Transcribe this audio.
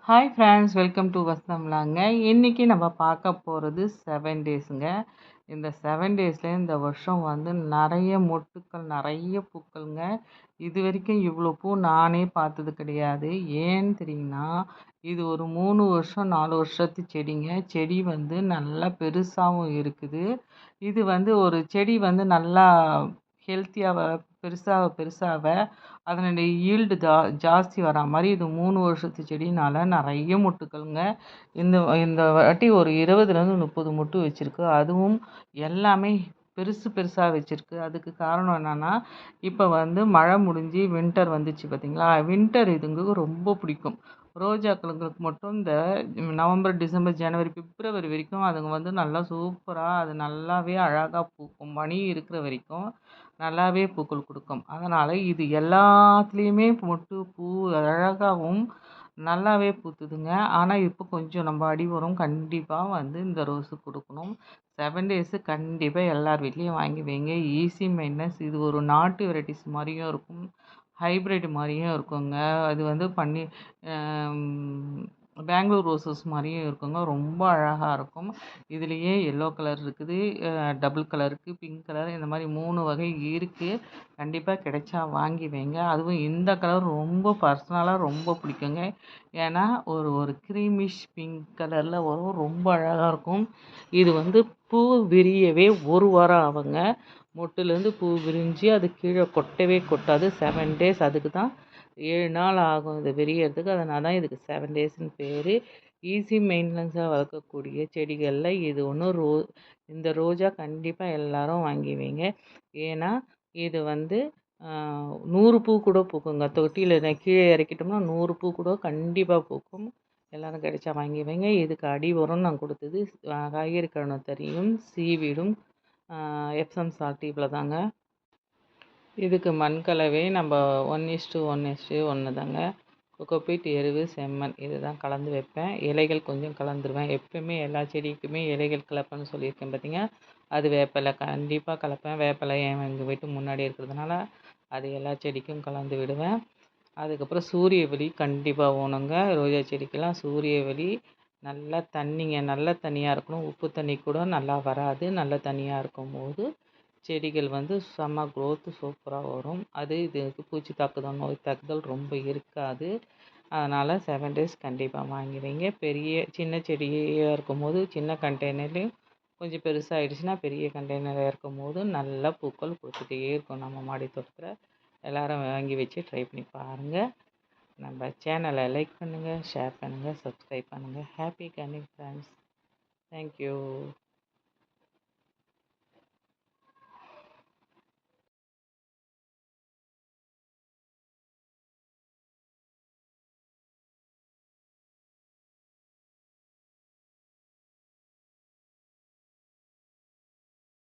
Hi friends, welcome to வசந்தம்லாங்க. இன்றைக்கி நம்ம பார்க்க போகிறது 7 டேஸுங்க. இந்த 7 டேஸில் இந்த வருஷம் வந்து நிறைய மொட்டுக்கள், நிறைய பூக்கள்ங்க. இது வரைக்கும் இவ்வளோ பூ நானே பார்த்தது கிடையாது. ஏன்னு தெரியுங்கன்னா, இது ஒரு 3 வருஷம் 4 வருஷத்து செடிங்க. செடி வந்து நல்லா பெருசாகவும் இருக்குது. இது வந்து ஒரு செடி வந்து நல்லா ஹெல்த்தியாக பெருசாக பெருசாக அதனுடைய ஈல்டு ஜாஸ்தி வரா மாதிரி இது 3 வருஷத்து செடினால நிறைய மொட்டுக்கள்ங்க. இந்த இந்த வாட்டி ஒரு 20லேருந்து 30 மொட்டு வச்சுருக்கு. அதுவும் எல்லாமே பெருசு பெருசாக வச்சுருக்கு. அதுக்கு காரணம் என்னென்னா, இப்போ வந்து மழை முடிஞ்சு வின்டர் வந்துச்சு பார்த்தீங்களா. வின்டர் இதுங்களுக்கு ரொம்ப பிடிக்கும். ரோஜாக்களுங்களுக்கு மட்டும் இந்த நவம்பர், டிசம்பர், ஜனவரி, பிப்ரவரி வரைக்கும் அதுங்க வந்து நல்லா சூப்பராக அது நல்லாவே அழகாக பூக்கும். மணி இருக்கிற வரைக்கும் நல்லாவே பூக்கள் கொடுக்கும். அதனால் இது எல்லாத்துலேயுமே மொட்டு பூ அழகாகவும் நல்லாவே பூத்துதுங்க. ஆனால் இப்போ கொஞ்சம் நம்ம அடி உரம் கண்டிப்பாக வந்து இந்த ரோஸு கொடுக்கணும். 7 டேஸு கண்டிப்பாக எல்லார் வீட்லேயும் வாங்கி வைங்க. Easy maintenance. இது ஒரு நாட்டு வெரைட்டிஸ் மாதிரியும் இருக்கும், ஹைப்ரிட் மாதிரியும் இருக்குங்க. அது வந்து பெங்களூர் ரோசஸ் மாதிரியும் இருக்குங்க. ரொம்ப அழகாக இருக்கும். இதுலேயே எல்லோ கலர் இருக்குது, டபுள் கலர் இருக்குது, பிங்க் கலர், இந்த மாதிரி 3 வகை இருக்குது. கண்டிப்பாக கிடைச்சா வாங்கி வைங்க. அதுவும் இந்த கலர் ரொம்ப பர்சனலாக ரொம்ப பிடிக்குங்க. ஏன்னா ஒரு ஒரு க்ரீமிஷ் பிங்க் கலரில் வரும், ரொம்ப அழகாக இருக்கும். இது வந்து பூ விரியவே 1 வாரம் ஆகுங்க. மொட்டுலேருந்து பூ விரிஞ்சு அது கீழே கொட்டவே கொட்டாது. 7 டேஸ், அதுக்கு தான் 7 நாள் ஆகும் இது விரியறதுக்கு. அதனால தான் இதுக்கு 7 டேஸ்ன்னு பேர். ஈஸி மெயின்டெனன்ஸாக வளர்க்கக்கூடிய செடிகளில் இது ஒன்று. இந்த ரோஜா கண்டிப்பாக எல்லாரும் வாங்கி வைங்க. ஏன்னா இது வந்து 100 பூ கூட பூக்குங்க. தொட்டியில் கீழே இறக்கிட்டோம்னா 100 பூ கூட கண்டிப்பாக பூக்கும். எல்லோரும் கிடைச்சா வாங்கி வைங்க. இதுக்கு அடி உரம் நான் கொடுத்தது காய்கறி கழுவின தரியும் சீவீடும் எப்சம் சால்ட் இவ்வளோ தாங்க. இதுக்கு மண் கலவை நம்ம 1:1:1 தாங்க. கொக்கோபீட், எருவு, செம்மண் இது தான் கலந்து வைப்பேன். இலைகள் கொஞ்சம் கலந்துருவேன். எப்போயுமே எல்லா செடிக்குமே இலைகள் கலப்பேன்னு சொல்லியிருக்கேன் பார்த்தீங்க. அது வேப்பிலை கண்டிப்பாக கலப்பேன். வேப்பிலை எங்கள் வீட்டு முன்னாடி இருக்கிறதுனால அது எல்லா செடிக்கும் கலந்து விடுவேன். அதுக்கப்புறம் சூரிய ஒளி கண்டிப்பாக வேணுங்க. ரோஜா செடிக்கெல்லாம் சூரிய ஒளி. நல்லா தண்ணிங்க, நல்ல தண்ணியாக இருக்கணும். உப்பு தண்ணி கூட நல்லா வராது. நல்ல தண்ணியாக இருக்கும்போது செடிகள் வந்து செம்ம க்ரோத்து சூப்பராக வரும். அது இதுக்கு பூச்சி தாக்குதல், நோய் தாக்குதல் ரொம்ப இருக்காது. அதனால் 7 டேஸ் கண்டிப்பாக வாங்கி வைங்க. சின்ன செடியாக இருக்கும்போது சின்ன கண்டெய்னர்லேயும், கொஞ்சம் பெருசாகிடுச்சுன்னா பெரிய கண்டெய்னராக இருக்கும்போது நல்லா பூக்கள் கொடுத்துட்டே இருக்கும். நம்ம மாடி தோட்டத்தில் எல்லோரும் வாங்கி வச்சு ட்ரை பண்ணி பாருங்கள். நம்ம சேனலை லைக் பண்ணுங்கள், ஷேர் பண்ணுங்கள், சப்ஸ்கிரைப் பண்ணுங்கள். Happy gardening friends. தேங்க்யூ.